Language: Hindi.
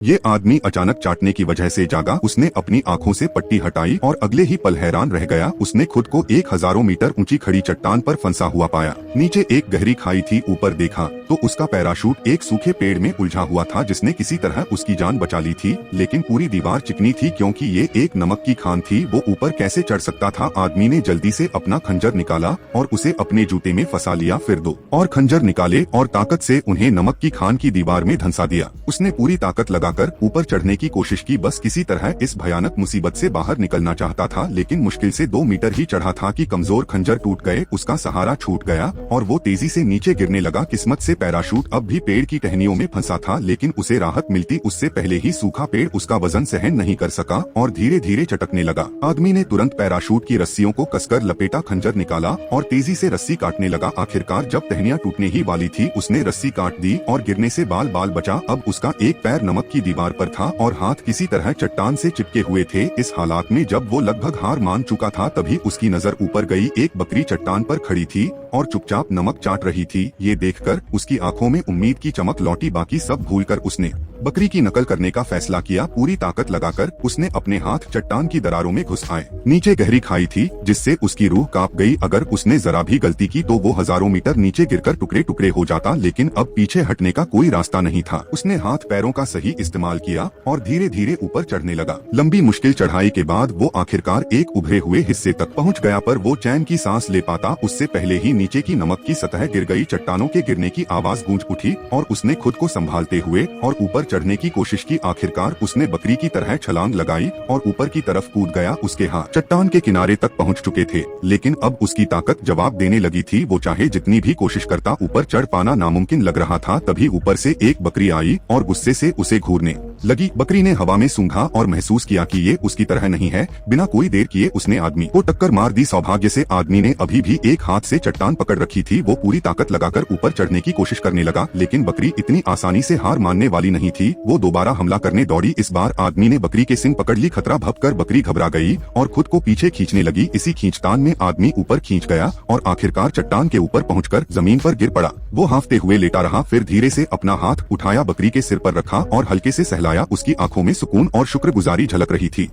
ये आदमी अचानक चाटने की वजह से जागा। उसने अपनी आंखों से पट्टी हटाई और अगले ही पल हैरान रह गया। उसने खुद को 1000 मीटर ऊंची खड़ी चट्टान पर फंसा हुआ पाया। नीचे एक गहरी खाई थी। ऊपर देखा तो उसका पैराशूट एक सूखे पेड़ में उलझा हुआ था, जिसने किसी तरह उसकी जान बचा ली थी। लेकिन पूरी दीवार चिकनी थी क्योंकि ये एक नमक की खान थी। वो ऊपर कैसे चढ़ सकता था? आदमी ने जल्दी से अपना खंजर निकाला और उसे अपने जूते में फंसा लिया। फिर 2 और खंजर निकाले और ताकत से उन्हें नमक की खान की दीवार में धंसा दिया। उसने पूरी ताकत लगाकर ऊपर चढ़ने की कोशिश की। बस किसी तरह इस भयानक मुसीबत से बाहर निकलना चाहता था, लेकिन मुश्किल से 2 मीटर ही चढ़ा था कि कमजोर खंजर टूट गए। उसका सहारा छूट गया और वो तेजी से नीचे गिरने लगा। किस्मत से पैराशूट अब भी पेड़ की टहनियों में फंसा था, लेकिन उसे राहत मिलती उससे पहले ही सूखा पेड़ उसका वजन सहन नहीं कर सका और धीरे धीरे चटकने लगा। आदमी ने तुरंत पैराशूट की रस्सियों को कसकर लपेटा, खंजर निकाला और तेजी से रस्सी काटने लगा। आखिरकार जब टहनियां टूटने ही वाली थी, उसने रस्सी काट दी और गिरने से बाल बाल बचा। अब उसका एक पैर नमक की दीवार पर था और हाथ किसी तरह चट्टान से चिपके हुए थे। इस हालात में जब वो लगभग हार मान चुका था, तभी उसकी नजर ऊपर गई। एक बकरी चट्टान पर खड़ी थी और चुपचाप नमक चाट रही थी। ये देखकर उसकी आंखों में उम्मीद की चमक लौटी। बाकी सब भूलकर उसने बकरी की नकल करने का फैसला किया। पूरी ताकत लगाकर उसने अपने हाथ चट्टान की दरारों में घुस आए। नीचे गहरी खाई थी जिससे उसकी रूह कांप गई। अगर उसने जरा भी गलती की तो वो हजारों मीटर नीचे गिरकर टुकड़े टुकड़े हो जाता, लेकिन अब पीछे हटने का कोई रास्ता नहीं था। उसने हाथ पैरों का सही इस्तेमाल किया और धीरे धीरे ऊपर चढ़ने लगा। लंबी मुश्किल चढ़ाई के बाद वो आखिरकार एक उभरे हुए हिस्से तक पहुंच गया, पर वो चैन की सांस ले पाता उससे पहले ही नीचे की नमक की सतह गिर गई। चट्टानों के गिरने की आवाज गूंज उठी और उसने खुद को संभालते हुए और ऊपर चढ़ने की कोशिश की। आखिरकार उसने बकरी की तरह छलांग लगाई और ऊपर की तरफ कूद गया। उसके हाथ चट्टान के किनारे तक पहुंच चुके थे, लेकिन अब उसकी ताकत जवाब देने लगी थी। वो चाहे जितनी भी कोशिश करता, ऊपर चढ़ पाना नामुमकिन लग रहा था। तभी ऊपर से एक बकरी आई और गुस्से से उसे घूरने लगी। बकरी ने हवा में सूंघा और महसूस किया कि ये उसकी तरह नहीं है। बिना कोई देर किए उसने आदमी को टक्कर मार दी। सौभाग्य से आदमी ने अभी भी एक हाथ से चट्टान पकड़ रखी थी। वो पूरी ताकत लगाकर ऊपर चढ़ने की कोशिश करने लगा, लेकिन बकरी इतनी आसानी से हार मानने वाली नहीं थी। वो दोबारा हमला करने दौड़ी। इस बार आदमी ने बकरी के सिंग पकड़ ली। खतरा भपकर बकरी घबरा गई और खुद को पीछे खींचने लगी। इसी खींचतान में आदमी ऊपर खींच गया और आखिरकार चट्टान के ऊपर पहुंचकर जमीन पर गिर पड़ा। वो हांफते हुए लेटा रहा, फिर धीरे से अपना हाथ उठाया, बकरी के सिर पर रखा और हल्के से सहलाया। उसकी आंखों में सुकून और शुक्रगुजारी झलक रही थी।